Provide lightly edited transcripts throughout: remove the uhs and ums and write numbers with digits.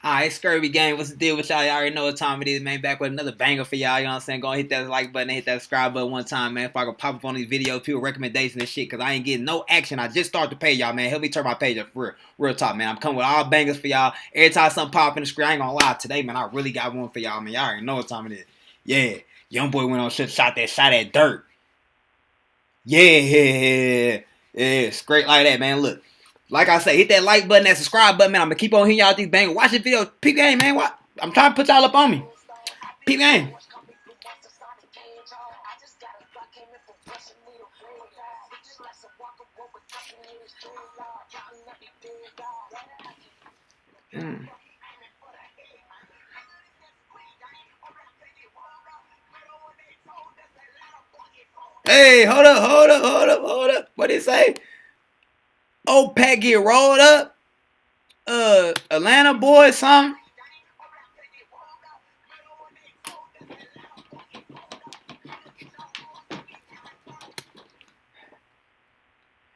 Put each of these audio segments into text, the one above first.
Alright, Scurvy Gang, what's the deal with y'all? Y'all already know what time it is, man. Back with another banger for y'all, you know what I'm saying? Go and hit that like button and hit that subscribe button one time, man. If I can pop up on these videos, people recommendations and shit, because I ain't getting no action. I just started to pay y'all, man. Help me turn my page up for real. Real talk, man. I'm coming with all bangers for y'all. Every time something pop in the screen, I ain't gonna lie. Today, man, I really got one for y'all, man. Y'all already know what time it is. Yeah. Youngboy went on shot at Durk. Yeah. Yeah. Straight like that, man. Look. Like I say, hit that like button, that subscribe button, man. I'm gonna keep on hitting y'all these bangers. Watch this video. Peep game, man. What? I'm trying to put y'all up on me. Peep game. Hey, hold up. What did it say? Old Pat get rolled up. Atlanta boy, something.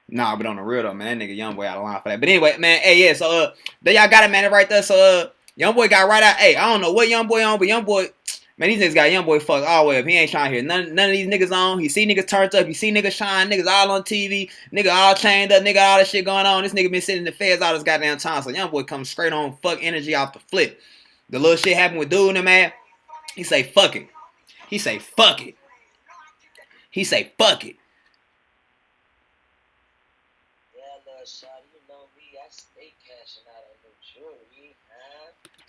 Nah, but on the real though, man, that nigga Youngboy out of line for that. But anyway, man, hey, yeah, so there y'all got it, man, right there. So Youngboy got right out. Hey, I don't know what Youngboy on, but Youngboy, man, these niggas got Youngboy fucked all the way up. He ain't trying to hear none of these niggas on. You see niggas turned up, you see niggas shine, niggas all on TV, nigga all chained up, nigga all that shit going on. This nigga been sitting in the feds all this goddamn time. So Youngboy comes straight on fuck energy off the flip. The little shit happened with dude and man. He say fuck it. He say fuck it. He say fuck it.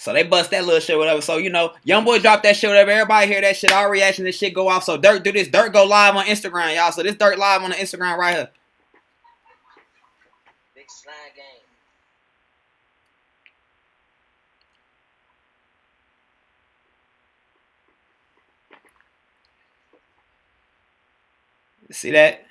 So they bust that little shit, whatever. So, you know, Youngboy dropped that shit, whatever. Everybody hear that shit. All reactions and shit go off. So Durk do this. Durk go live on Instagram, y'all. So this Durk live on the Instagram right here. Big slide game. See that?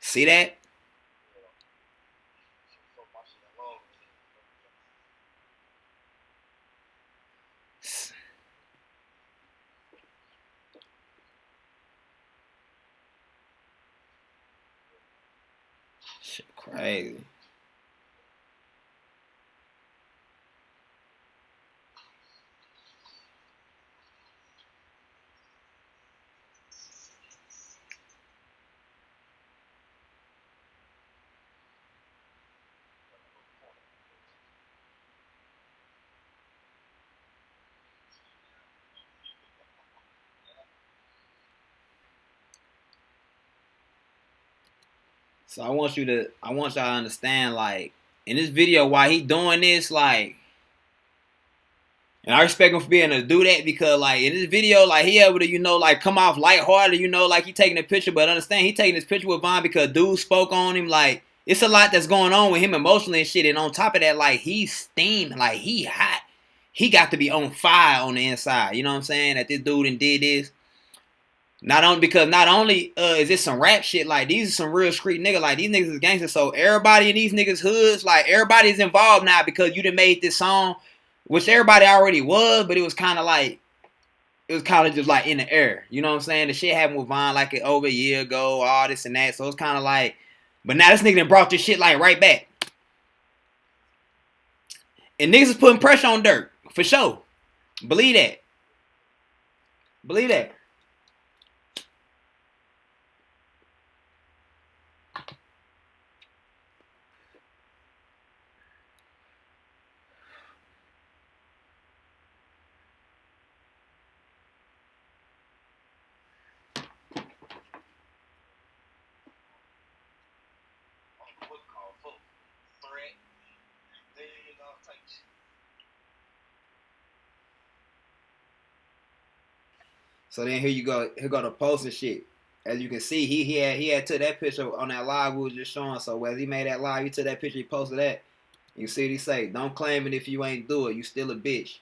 See that? Shit crazy. So I want y'all to understand, like, in this video, why he doing this, like, and I respect him for being able to do that because, like, in this video, like, he able to, you know, like, come off lighthearted, you know, like he taking a picture, but understand he taking this picture with Vaughn because dude spoke on him, like, it's a lot that's going on with him emotionally and shit, and on top of that, like, he's steaming, like, he hot. He got to be on fire on the inside, you know what I'm saying, that this dude did this. Not only is this some rap shit, like these are some real street niggas, like these niggas is gangsters. So everybody in these niggas hoods, like everybody's involved now because you done made this song, which everybody already was, but it was kind of just like in the air. You know what I'm saying? The shit happened with Vaughn like over a year ago, all this and that. So it's kind of like, but now this nigga done brought this shit like right back. And niggas is putting pressure on Durk, for sure. Believe that. Believe that. So then here go the post and shit. As you can see, he had took that picture on that live we was just showing. So as he made that live, he took that picture, he posted that. You see what he say? Don't claim it if you ain't do it. You still a bitch.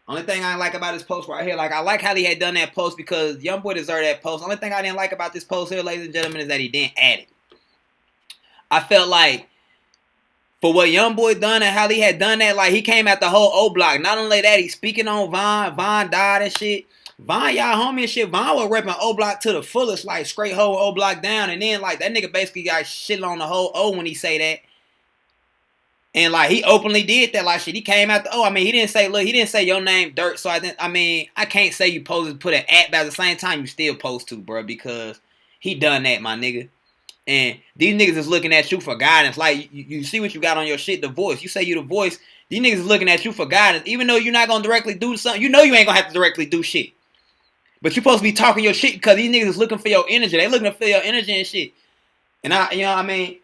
Only thing I like about this post right here, like I like how he had done that post because Youngboy deserved that post. Only thing I didn't like about this post here, ladies and gentlemen, is that he didn't add it. I felt like for what Youngboy done and how he had done that, like he came at the whole O Block. Not only that, he's speaking on Von. Von died and shit. Von, y'all homie and shit. Von was repping O Block to the fullest, like straight whole O Block down. And then like that nigga basically got shit on the whole O when he say that. And like he openly did that, like shit. He came out the O. I mean, he didn't say, look, he didn't say your name Durk. So I can't say you supposed to put an at, but at the same time you still supposed to, bro, because he done that, my nigga. And these niggas is looking at you for guidance. Like, you see what you got on your shit, the voice. You say you the voice. These niggas is looking at you for guidance. Even though you're not going to directly do something. You know you ain't going to have to directly do shit. But you supposed to be talking your shit because these niggas is looking for your energy. They looking to feel your energy and shit. And you know what I mean?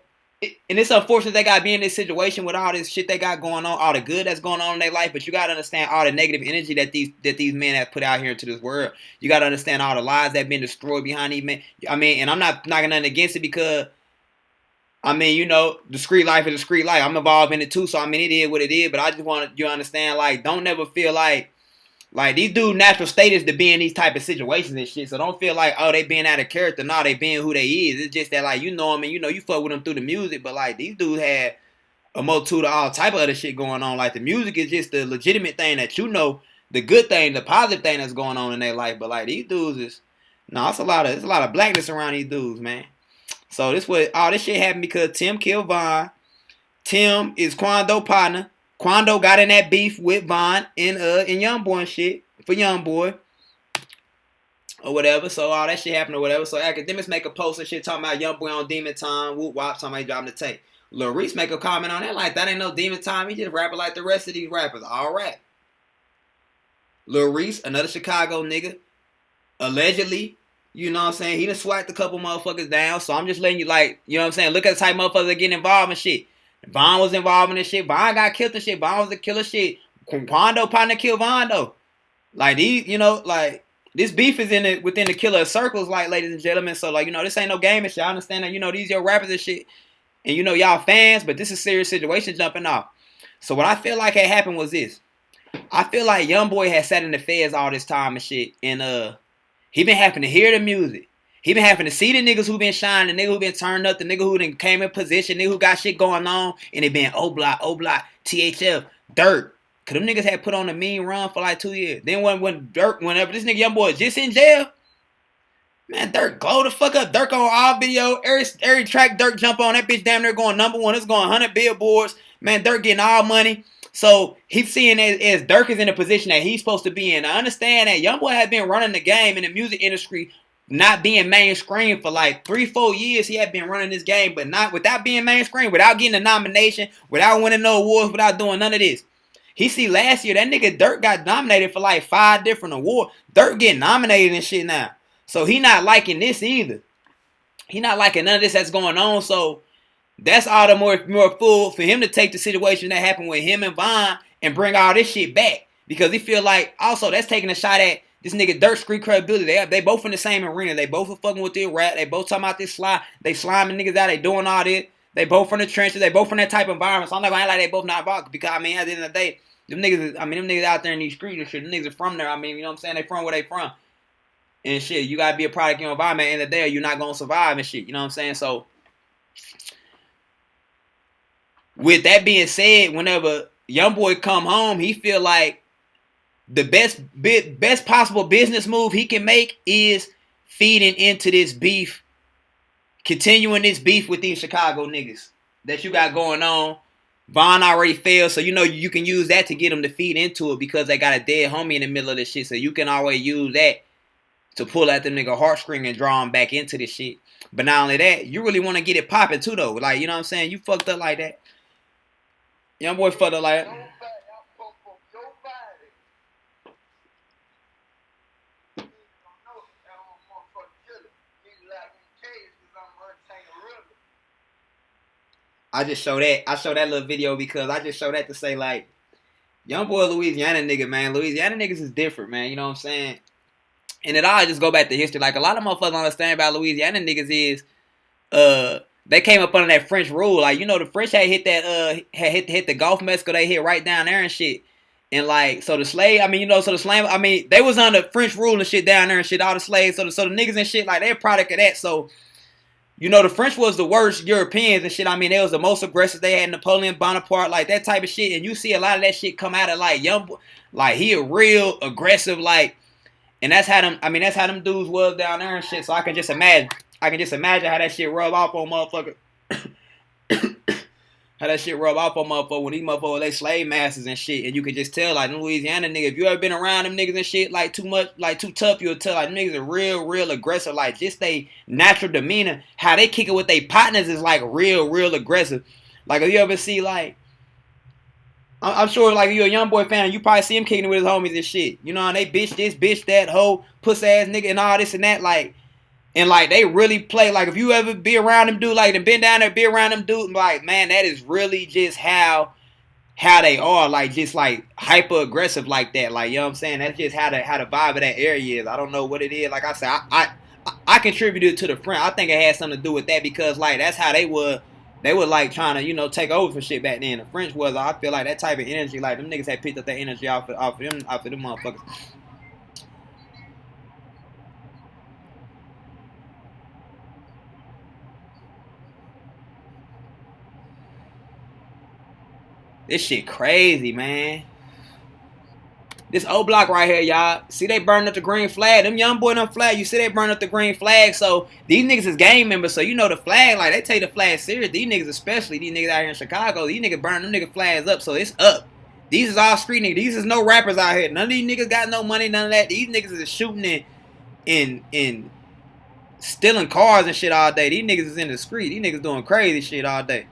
And it's unfortunate they got to be in this situation with all this shit they got going on, all the good that's going on in their life. But you got to understand all the negative energy that these men have put out here into this world. You got to understand all the lives that have been destroyed behind these men. I mean, and I'm not knocking nothing against it because, I mean, you know, the street life is a street life. I'm involved in it too. So, I mean, it is what it is. But I just want you to understand, like, don't never feel like these dudes' natural state is to be in these type of situations and shit. So don't feel like, oh, they being out of character. No, they being who they is. It's just that, like, you know them and you know you fuck with them through the music. But, like, these dudes had a multitude of all type of other shit going on. Like, the music is just the legitimate thing that you know, the good thing, the positive thing that's going on in their life. But, like, these dudes is, no, it's a lot of blackness around these dudes, man. So all this shit happened because Tim killed Von. Tim is Quando partner. Quando got in that beef with Von and Youngboy and shit for Youngboy or whatever. So all that shit happened or whatever. So academics make a post and shit talking about Youngboy on Demon Time. Whoop wop, somebody dropping the tape. Lil Reese make a comment on that like that ain't no Demon Time. He just rapping like the rest of these rappers. All right. Lil Reese, another Chicago nigga, allegedly, you know what I'm saying, he done swiped a couple motherfuckers down. So I'm just letting you, like, you know what I'm saying, look at the type of motherfuckers that getting involved in shit. Von was involved in this shit. Von got killed and shit. Von was the killer shit. Quando partner killed Von though. Like these, you know, like this beef is within the killer circles, like, ladies and gentlemen. So, like, you know, this ain't no game and shit. I understand that, you know, these your rappers and shit. And you know y'all fans, but this is a serious situation jumping off. So what I feel like had happened was this. I feel like Youngboy had sat in the feds all this time and shit. And he been having to hear the music. He been having to see the niggas who been shining, the nigga who been turned up, the nigga who done came in position, nigga who got shit going on, and it been O Block, THF, Durk. Cause them niggas had put on a mean run for like 2 years. Then when Durk, whenever this nigga Youngboy is just in jail, man, Durk glow the fuck up. Durk on all video, every track Durk jump on, that bitch damn near going #1. It's going 100 billboards. Man, Durk getting all money. So he's seeing as Durk is in a position that he's supposed to be in. I understand that Youngboy has been running the game in the music industry, not being mainstream for like 3-4 years. He had been running this game, but not without being mainstream, without getting a nomination, without winning no awards, without doing none of this. He see last year that nigga Durk got nominated for like 5 different awards. Durk getting nominated and shit now. So he not liking this either. He not liking none of this that's going on. So that's all the more fool for him to take the situation that happened with him and Von and bring all this shit back. Because he feel like also that's taking a shot at this nigga Durk street credibility. They both in the same arena. They both are fucking with their rap. They both talking about this slime. They sliming niggas out. They doing all this. They both from the trenches. They both from that type of environment. So I'm not gonna act like they both not involved. Because I mean, at the end of the day, them niggas out there in these streets and shit, them niggas are from there. I mean, you know what I'm saying? They from where they from. And shit, you gotta be a product of your environment. At the end of the day, you're not gonna survive and shit. You know what I'm saying? So with that being said, whenever Youngboy come home, he feel like the best possible business move he can make is feeding into this beef, continuing this beef with these Chicago niggas that you got going on. Von already failed, so you know you can use that to get them to feed into it because they got a dead homie in the middle of this shit. So you can always use that to pull at the nigga heartstring and draw him back into this shit. But not only that, you really want to get it popping too though. Like, you know what I'm saying? You fucked up like that. Youngboy fucked up like that. I just show that. I show that little video because I just show that to say, like, Youngboy Louisiana nigga, man. Louisiana niggas is different, man. You know what I'm saying? And it all just go back to history. Like, a lot of motherfuckers don't understand about Louisiana niggas is they came up under that French rule. Like, you know, the French had hit that hit the Gulf of Mexico. They hit right down there and shit. And like, so the slave, I mean, you know, so the slave, I mean, they was under French rule and shit down there and shit, all the slaves. So the niggas and shit, like, they're a product of that. So You know, the French was the worst Europeans and shit. I mean, they was the most aggressive. They had Napoleon Bonaparte, like that type of shit. And you see a lot of that shit come out of like Youngboy. Like he a real aggressive, like, and that's how them. I mean, that's how them dudes was down there and shit. So I can just imagine. I can just imagine how that shit rub off on motherfuckers. How that shit rub off on motherfuckers when these motherfuckers they slave masters and shit. And you can just tell, like, them Louisiana niggas, if you ever been around them niggas and shit, like, too much, like, too tough, you'll tell, like, them niggas are real aggressive. Like, just they natural demeanor, how they kick it with their partners is, like, real aggressive. Like, if you ever see, like, I'm sure, like, if you're a Youngboy fan, you probably see him kicking it with his homies and shit. You know, and they bitch this, bitch that, hoe, pussy ass nigga, and all this and that, like, and, like, they really play. Like, if you ever be around them dude, like, and been down there, be around them dude, like, man, that is really just how they are. Like, just, like, hyper-aggressive like that. Like, you know what I'm saying? That's just how the vibe of that area is. I don't know what it is. Like I said, I contributed to the front. I think it had something to do with that because, like, that's how they were, like, trying to, you know, take over for shit back then. The French was, I feel like, that type of energy. Like, them niggas had picked up that energy off of them motherfuckers. This shit crazy, man. This old block right here, y'all. See they burning up the green flag. Them young boy them flag. You see they burn up the green flag. So these niggas is gang members. So you know the flag, like they take the flag serious. These niggas especially, these niggas out here in Chicago, these niggas burn them nigga flags up. So it's up. These is all street niggas. These is no rappers out here. None of these niggas got no money, none of that. These niggas is shooting and stealing cars and shit all day. These niggas is in the street. These niggas doing crazy shit all day.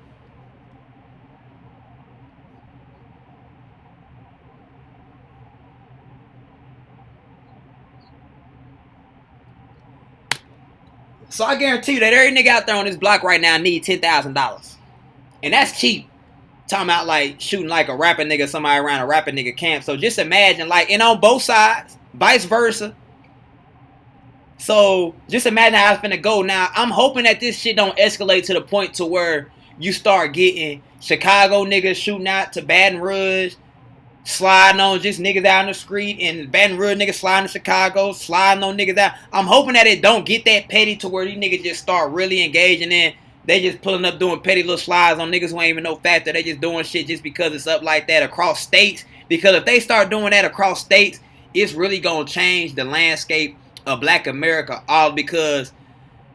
So I guarantee you that every nigga out there on this block right now need $10,000. And that's cheap. Talking about like shooting like a rapper nigga, somebody around a rapper nigga camp. So just imagine like, and on both sides, vice versa. So just imagine how it's finna go. Now, I'm hoping that this shit don't escalate to the point to where you start getting Chicago niggas shooting out to Baton Rouge, sliding on just niggas out in the street, and Baton Rouge niggas sliding to Chicago, sliding on niggas out. I'm hoping that it don't get that petty to where these niggas just start really engaging in. They just pulling up doing petty little slides on niggas who ain't even no factor. They just doing shit just because it's up like that across states. Because if they start doing that across states, it's really gonna change the landscape of Black America. All because,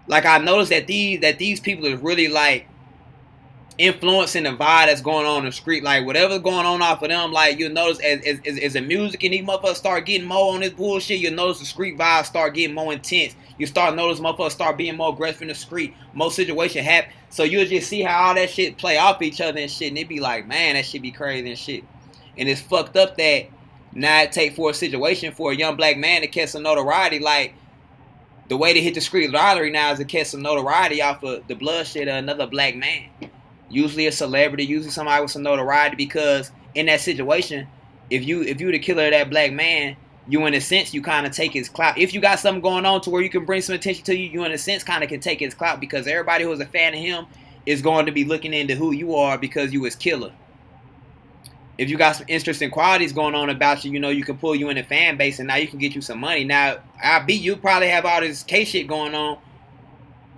like, I noticed that these people is really like influencing the vibe that's going on in the street. Like whatever's going on off of them, like you'll notice as the music and these motherfuckers start getting more on this bullshit, you'll notice the street vibes start getting more intense. You start noticing motherfuckers start being more aggressive in the street. More situation happen. So you'll just see how all that shit play off each other and shit. And it be like, man, that shit be crazy and shit. And it's fucked up that now it take for a situation for a young black man to catch some notoriety. Like the way to hit the street lottery now is to catch some notoriety off of the bloodshed of another black man. Usually a celebrity, usually somebody with some notoriety, because in that situation, if you the killer of that black man, you in a sense you kind of take his clout. If you got something going on to where you can bring some attention to you, you in a sense kind of can take his clout, because everybody who is a fan of him is going to be looking into who you are because you his killer. If you got some interesting qualities going on about you, you know, you can pull you in the fan base and now you can get you some money. Now, I beat you probably have all this K shit going on.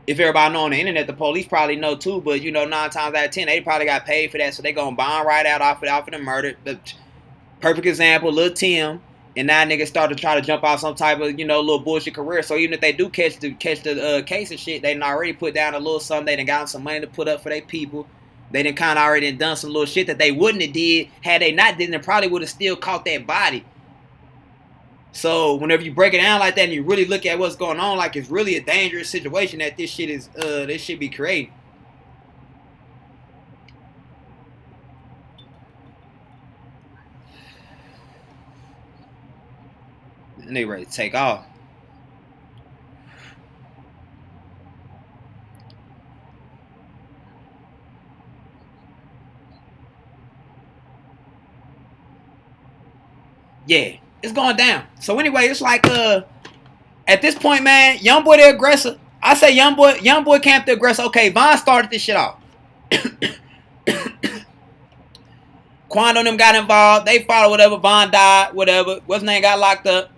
If everybody know on the internet, the police probably know too, but you know, 9 times out of 10, they probably got paid for that, so they gonna bond right out off of the murder. The perfect example, Lil Tim, and now niggas start to try to jump off some type of, you know, little bullshit career. So even if they do catch the case and shit, they done already put down a little something. They done got some money to put up for their people. They done kind of already done some little shit that they wouldn't have did had they not did, and probably would have still caught that body. So whenever you break it down like that and you really look at what's going on, like it's really a dangerous situation that this shit be creating. And they ready to take off. Yeah, it's going down. So anyway, it's like at this point, man, Youngboy the aggressor. I say Youngboy Camp the aggressor. Okay, Von started this shit off. Quando and them got involved. They followed whatever. Von died. Whatever. What's his name got locked up.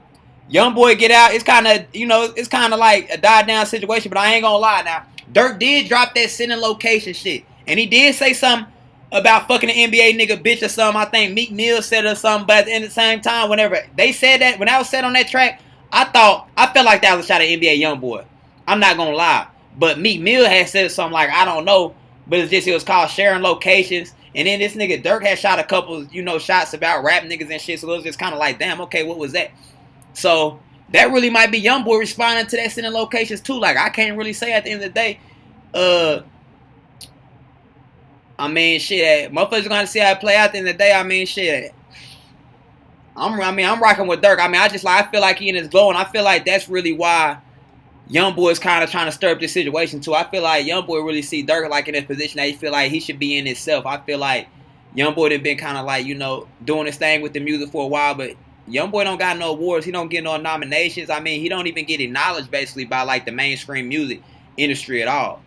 Youngboy get out. It's kind of, you know, it's kind of like a died down situation. But I ain't gonna lie now. Durk did drop that sending location shit. And he did say something about fucking an NBA nigga bitch or something. I think Meek Mill said it or something. But at the same time, whenever they said that, when I was said on that track, I felt like that was a shot at NBA Youngboy. I'm not gonna lie. But Meek Mill had said something like, I don't know. But it was called sharing locations. And then this nigga Durk had shot a couple, shots about rap niggas and shit. So it was just kind of like, damn, okay, what was that? So that really might be Youngboy responding to that sending locations too. Like, I can't really say at the end of the day. I mean, shit, motherfuckers gonna see how it play out at the end of the day. I mean, shit. I'm rocking with Durk. I mean, I feel like he in his glow, and I feel like that's really why Youngboy is kind of trying to stir up this situation too. I feel like Youngboy really see Durk like in this position that he feel like he should be in himself. I feel like Youngboy done been kind of like, doing his thing with the music for a while, but Youngboy don't got no awards. He don't get no nominations. I mean, he don't even get acknowledged basically by like the mainstream music industry at all.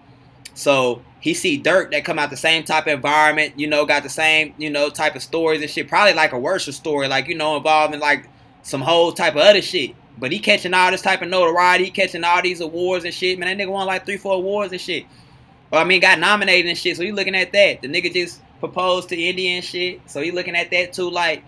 So he see Durk that come out the same type of environment, got the same, type of stories and shit. Probably like a worse story, like, involving like some whole type of other shit. But he catching all this type of notoriety. He catching all these awards and shit. Man, that nigga won like 3-4 awards and shit. Well, I mean, got nominated and shit. So you looking at that. The nigga just proposed to India and shit. So you looking at that too. Like,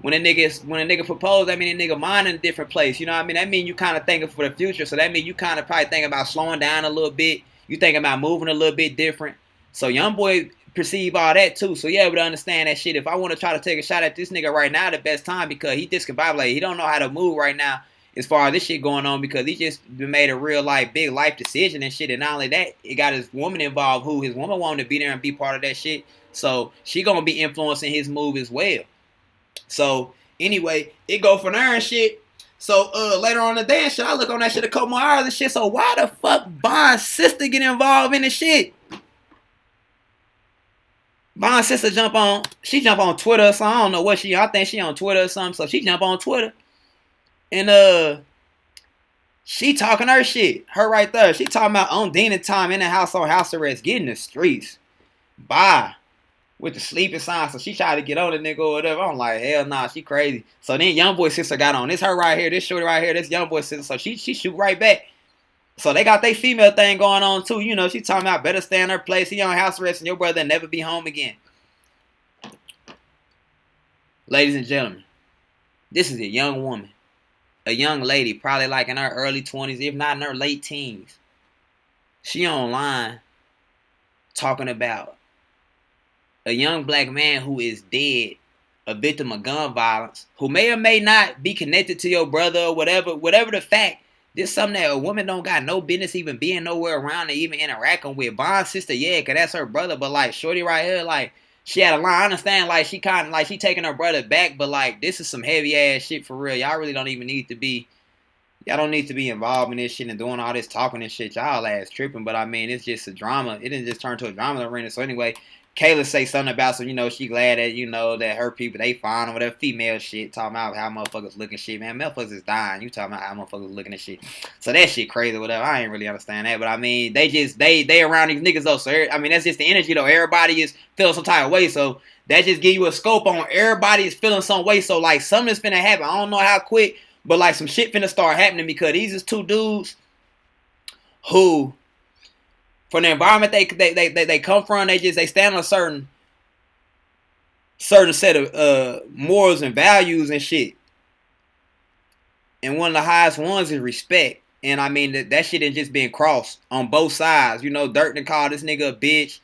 when a nigga proposed, that mean a nigga mind in a different place. You know what I mean? That mean you kind of thinking for the future. So that mean you kind of probably thinking about slowing down a little bit. You thinking about moving a little bit different. So Youngboy perceive all that too. So yeah, but understand that shit. If I want to try to take a shot at this nigga right now, the best time, because he discombobulated. He don't know how to move right now as far as this shit going on, because he just made a real like big life decision and shit. And not only that, it got his woman involved, who his woman wanted to be there and be part of that shit. So she gonna be influencing his move as well. So anyway, it go from there and shit. So later on in the day and shit, I look on that shit a couple more hours and shit. So why the fuck Bond's sister get involved in this shit? Bond's sister jump on Twitter, so I don't know what I think she on Twitter or something. So she jump on Twitter. And she talking her shit. Her right there. She talking about on Dina time in the house on house arrest, getting the streets. Bye. With the sleeping sign. So she tried to get on the nigga or whatever. I'm like, hell nah, she crazy. So then Youngboy sister got on. This her right here. This shorty right here. This Youngboy sister. So she shoot right back. So they got their female thing going on too. She talking about better stay in her place. He on house arrest and your brother never be home again. Ladies and gentlemen, this is a young woman. A young lady, probably like in her early 20s, if not in her late teens. She online talking about a young black man who is dead, a victim of gun violence, who may or may not be connected to your brother or whatever the fact. This is something that a woman don't got no business even being nowhere around or even interacting with. Bond's sister, yeah, because that's her brother. But like, shorty right here, like, she had a line. I understand, like, she kind of, like, she taking her brother back. But like, this is some heavy ass shit for real. Y'all really don't even need to be, y'all don't need to be involved in this shit and doing all this talking and shit. Y'all ass tripping. But I mean, it's just a drama. It didn't just turn to a drama arena. So anyway, Kayla say something about, so, she glad that, that her people, they fine or whatever, female shit, talking about how motherfuckers looking shit, man. Motherfuckers is dying. You talking about how motherfuckers looking at shit. So that shit crazy or whatever. I ain't really understand that. But I mean, they around these niggas though. So, I mean, that's just the energy though. Everybody is feeling some type of way. So that just give you a scope on everybody is feeling some way. So like, something's finna happen. I don't know how quick, but like some shit finna start happening, because these is two dudes who, from the environment they come from, they stand on a certain set of morals and values and shit. And one of the highest ones is respect. And I mean that shit ain't just being crossed on both sides. Durk done called this nigga a bitch.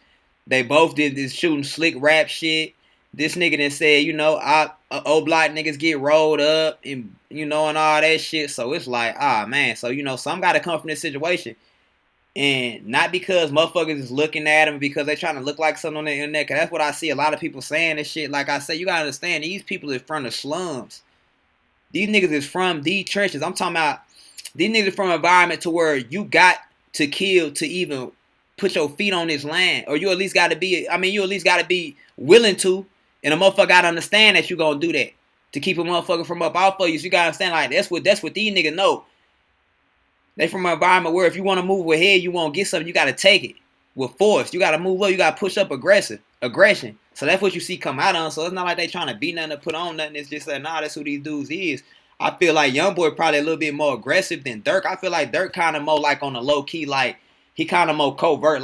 They both did this shooting slick rap shit. This nigga done said, old black niggas get rolled up and and all that shit. So it's like, man. So some gotta come from this situation. And not because motherfuckers is looking at them because they trying to look like something on the internet. Because that's what I see a lot of people saying this shit. Like I said, you got to understand, these people is from the slums. These niggas is from the trenches. I'm talking about these niggas is from an environment to where you got to kill to even put your feet on this land. Or you at least got to be willing to. And a motherfucker got to understand that you going to do that. To keep a motherfucker from up off of you. So you got to understand, like, that's what these niggas know. They from an environment where if you want to move ahead, you want to get something, you got to take it with force. You got to move up. You got to push up aggression. So that's what you see come out on. So it's not like they trying to be nothing or put on nothing. It's just like, nah, that's who these dudes is. I feel like Youngboy probably a little bit more aggressive than Durk. I feel like Durk kind of more like on the low key, like he kind of more covert.